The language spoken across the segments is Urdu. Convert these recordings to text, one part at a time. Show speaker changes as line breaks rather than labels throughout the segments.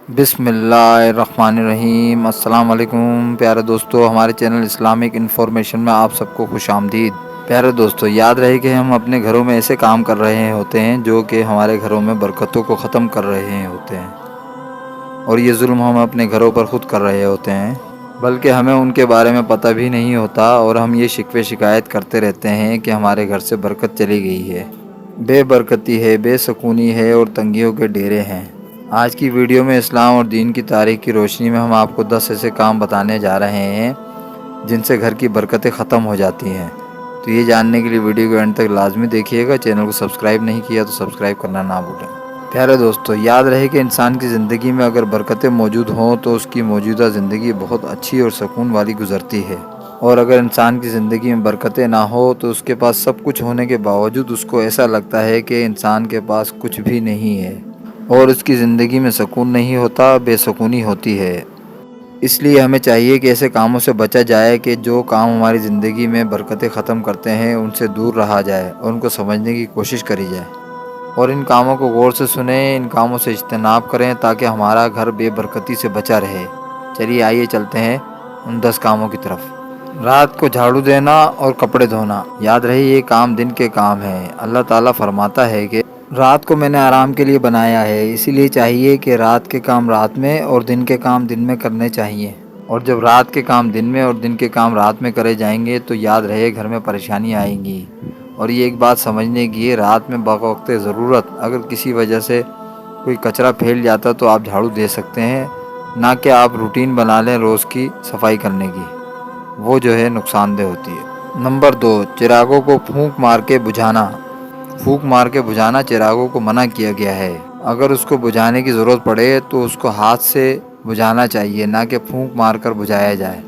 بسم اللہ الرحمن الرحیم۔ السلام علیکم پیارے دوستو، ہمارے چینل اسلامک انفارمیشن میں آپ سب کو خوش آمدید۔ پیارے دوستو، یاد رہے کہ ہم اپنے گھروں میں ایسے کام کر رہے ہوتے ہیں جو کہ ہمارے گھروں میں برکتوں کو ختم کر رہے ہوتے ہیں، اور یہ ظلم ہم اپنے گھروں پر خود کر رہے ہوتے ہیں، بلکہ ہمیں ان کے بارے میں پتہ بھی نہیں ہوتا، اور ہم یہ شکوے شکایت کرتے رہتے ہیں کہ ہمارے گھر سے برکت چلی گئی ہے، بے برکتی ہے، بے سکونی ہے اور تنگیوں کے ڈیرے ہیں۔ آج کی ویڈیو میں اسلام اور دین کی تاریخ کی روشنی میں ہم آپ کو 10 ایسے کام بتانے جا رہے ہیں جن سے گھر کی برکتیں ختم ہو جاتی ہیں۔ تو یہ جاننے کے لیے ویڈیو کو اینڈ تک لازمی دیکھیے گا۔ چینل کو سبسکرائب نہیں کیا تو سبسکرائب کرنا نہ بھولیں۔ پیارے دوستو، یاد رہے کہ انسان کی زندگی میں اگر برکتیں موجود ہوں تو اس کی موجودہ زندگی بہت اچھی اور سکون والی گزرتی ہے، اور اگر انسان کی زندگی میں برکتیں نہ ہو تو اس کے پاس سب کچھ ہونے کے باوجود اس کو ایسا لگتا ہے کہ انسان کے پاس کچھ بھی نہیں ہے، اور اس کی زندگی میں سکون نہیں ہوتا، بے سکونی ہوتی ہے۔ اس لیے ہمیں چاہیے کہ ایسے کاموں سے بچا جائے کہ جو کام ہماری زندگی میں برکتیں ختم کرتے ہیں ان سے دور رہا جائے اور ان کو سمجھنے کی کوشش کری جائے، اور ان کاموں کو غور سے سنیں، ان کاموں سے اجتناب کریں تاکہ ہمارا گھر بے برکتی سے بچا رہے۔ چلیے آئیے چلتے ہیں ان 10 کاموں کی طرف۔ رات کو جھاڑو دینا اور کپڑے دھونا۔ یاد رہے یہ کام دن کے کام ہیں۔ اللہ تعالیٰ فرماتا ہے کہ رات کو میں نے آرام کے لیے بنایا ہے، اسی لیے چاہیے کہ رات کے کام رات میں اور دن کے کام دن میں کرنے چاہیے، اور جب رات کے کام دن میں اور دن کے کام رات میں کرے جائیں گے تو یاد رہے گھر میں پریشانی آئیں گی۔ اور یہ ایک بات سمجھنے کی ہے، رات میں بوقت ضرورت اگر کسی وجہ سے کوئی کچرا پھیل جاتا تو آپ جھاڑو دے سکتے ہیں، نہ کہ آپ روٹین بنا لیں روز کی صفائی کرنے کی، وہ جو ہے نقصان دہ ہوتی ہے۔ نمبر 2، چراغوں کو پھونک مار کے بجھانا۔ پھونک مار کے بجھانا چراغوں کو منع کیا گیا ہے۔ اگر اس کو بجھانے کی ضرورت پڑے تو اس کو ہاتھ سے بجھانا چاہیے، نہ کہ پھونک مار کر بجھایا جائے۔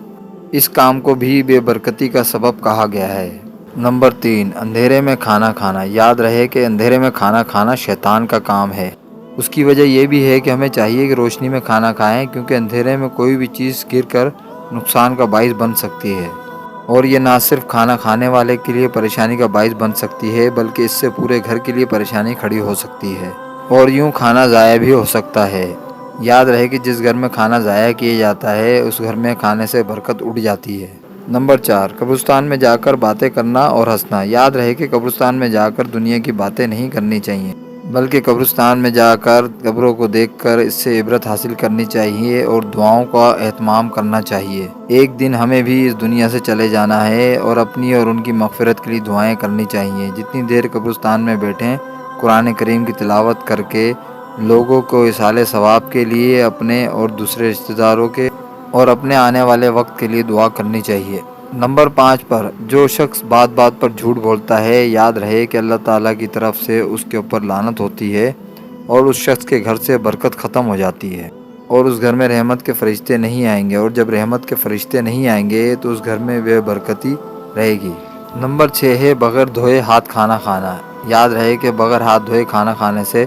اس کام کو بھی بے برکتی کا سبب کہا گیا ہے۔ نمبر 3، اندھیرے میں کھانا کھانا۔ یاد رہے کہ اندھیرے میں کھانا کھانا شیطان کا کام ہے۔ اس کی وجہ یہ بھی ہے کہ ہمیں چاہیے کہ روشنی میں کھانا کھائیں، کیونکہ اندھیرے میں کوئی بھی چیز گر کر نقصان کا باعث بن سکتی ہے، اور یہ نہ صرف کھانا کھانے والے کے لیے پریشانی کا باعث بن سکتی ہے بلکہ اس سے پورے گھر کے لیے پریشانی کھڑی ہو سکتی ہے، اور یوں کھانا ضائع بھی ہو سکتا ہے۔ یاد رہے کہ جس گھر میں کھانا ضائع کیا جاتا ہے اس گھر میں کھانے سے برکت اٹھ جاتی ہے۔ نمبر 4، قبرستان میں جا کر باتیں کرنا اور ہنسنا۔ یاد رہے کہ قبرستان میں جا کر دنیا کی باتیں نہیں کرنی چاہیے، بلکہ قبرستان میں جا کر قبروں کو دیکھ کر اس سے عبرت حاصل کرنی چاہیے اور دعاؤں کا اہتمام کرنا چاہیے۔ ایک دن ہمیں بھی اس دنیا سے چلے جانا ہے اور اپنی اور ان کی مغفرت کے لیے دعائیں کرنی چاہیے۔ جتنی دیر قبرستان میں بیٹھیں قرآن کریم کی تلاوت کر کے لوگوں کو ایصال ثواب کے لیے، اپنے اور دوسرے رشتہ داروں کے اور اپنے آنے والے وقت کے لیے دعا کرنی چاہیے۔ نمبر 5 پر، جو شخص بات بات پر جھوٹ بولتا ہے، یاد رہے کہ اللہ تعالیٰ کی طرف سے اس کے اوپر لعنت ہوتی ہے اور اس شخص کے گھر سے برکت ختم ہو جاتی ہے، اور اس گھر میں رحمت کے فرشتے نہیں آئیں گے، اور جب رحمت کے فرشتے نہیں آئیں گے تو اس گھر میں بے برکتی رہے گی۔ نمبر 6 ہے بغیر دھوئے ہاتھ کھانا کھانا۔ یاد رہے کہ بغیر ہاتھ دھوئے کھانا کھانے سے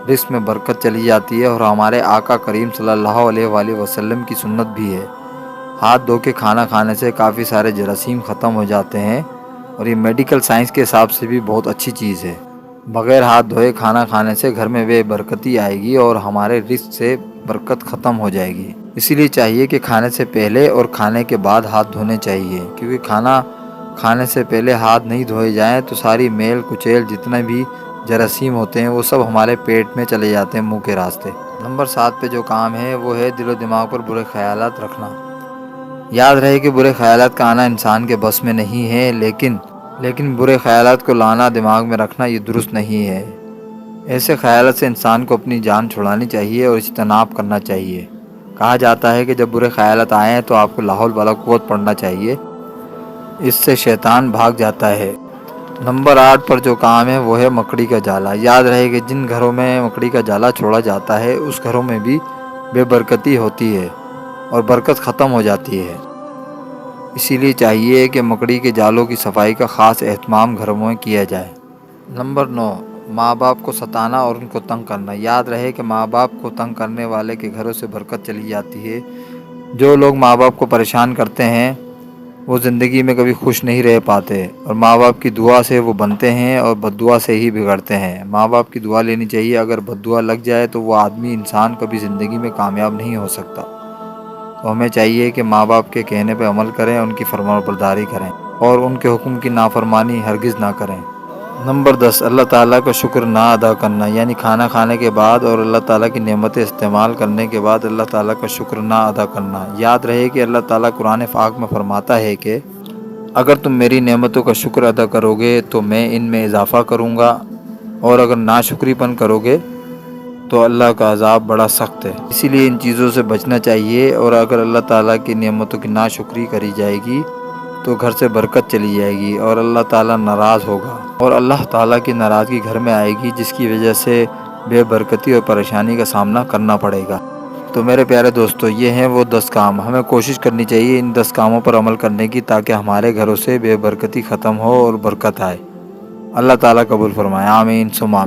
رزق میں برکت چلی جاتی ہے، اور ہمارے آقا کریم صلی اللہ علیہ وآلہ وسلم کی سنت بھی ہے۔ ہاتھ دھو کے کھانا کھانے سے کافی سارے جراثیم ختم ہو جاتے ہیں، اور یہ میڈیکل سائنس کے حساب سے بھی بہت اچھی چیز ہے۔ بغیر ہاتھ دھوئے کھانا کھانے سے گھر میں بے برکتی آئے گی اور ہمارے رزق سے برکت ختم ہو جائے گی۔ اسی لیے چاہیے کہ کھانے سے پہلے اور کھانے کے بعد ہاتھ دھونے چاہیے، کیونکہ کھانا کھانے سے پہلے ہاتھ نہیں دھوئے جائیں تو ساری میل کچیل جتنے بھی جراثیم ہوتے ہیں وہ سب ہمارے پیٹ میں چلے جاتے ہیں منہ کے راستے۔ نمبر 7 پہ جو کام ہے وہ ہے دل و دماغ پر برے خیالات رکھنا۔ یاد رہے کہ برے خیالات کا آنا انسان کے بس میں نہیں ہے، لیکن برے خیالات کو لانا، دماغ میں رکھنا یہ درست نہیں ہے۔ ایسے خیالات سے انسان کو اپنی جان چھڑانی چاہیے اور اجتناب کرنا چاہیے۔ کہا جاتا ہے کہ جب برے خیالات آئیں تو آپ کو لا حول ولا قوت پڑھنا چاہیے، اس سے شیطان بھاگ جاتا ہے۔ نمبر 8 پر جو کام ہے وہ ہے مکڑی کا جالا۔ یاد رہے کہ جن گھروں میں مکڑی کا جالا چھوڑا جاتا ہے اس گھروں میں بھی بے برکتی ہوتی ہے اور برکت ختم ہو جاتی ہے۔ اسی لیے چاہیے کہ مکڑی کے جالوں کی صفائی کا خاص اہتمام گھروں میں کیا جائے۔ نمبر 9، ماں باپ کو ستانا اور ان کو تنگ کرنا۔ یاد رہے کہ ماں باپ کو تنگ کرنے والے کے گھروں سے برکت چلی جاتی ہے۔ جو لوگ ماں باپ کو پریشان کرتے ہیں وہ زندگی میں کبھی خوش نہیں رہ پاتے، اور ماں باپ کی دعا سے وہ بنتے ہیں اور بد دعا سے ہی بگڑتے ہیں۔ ماں باپ کی دعا لینی چاہیے، اگر بد دعا لگ جائے تو وہ آدمی انسان کبھی زندگی میں کامیاب نہیں ہو سکتا۔ تو ہمیں چاہیے کہ ماں باپ کے کہنے پہ عمل کریں، ان کی فرمانبرداری کریں اور ان کے حکم کی نافرمانی ہرگز نہ کریں۔ نمبر 10، اللہ تعالیٰ کا شکر نہ ادا کرنا، یعنی کھانا کھانے کے بعد اور اللہ تعالیٰ کی نعمتیں استعمال کرنے کے بعد اللہ تعالیٰ کا شکر نہ ادا کرنا۔ یاد رہے کہ اللہ تعالیٰ قرآن پاک میں فرماتا ہے کہ اگر تم میری نعمتوں کا شکر ادا کرو گے تو میں ان میں اضافہ کروں گا، اور اگر ناشکری پن کرو گے تو اللہ کا عذاب بڑا سخت ہے۔ اسی لیے ان چیزوں سے بچنا چاہیے، اور اگر اللہ تعالیٰ کی نعمتوں کی ناشکری کری جائے گی تو گھر سے برکت چلی جائے گی اور اللہ تعالیٰ ناراض ہوگا، اور اللہ تعالیٰ کی ناراضگی گھر میں آئے گی، جس کی وجہ سے بے برکتی اور پریشانی کا سامنا کرنا پڑے گا۔ تو میرے پیارے دوستو، یہ ہیں وہ 10 کام، ہمیں کوشش کرنی چاہیے ان 10 کاموں پر عمل کرنے کی، تاکہ ہمارے گھروں سے بے برکتی ختم ہو اور برکت آئے۔ اللہ تعالیٰ قبول فرمائے، آمین ثم آمین۔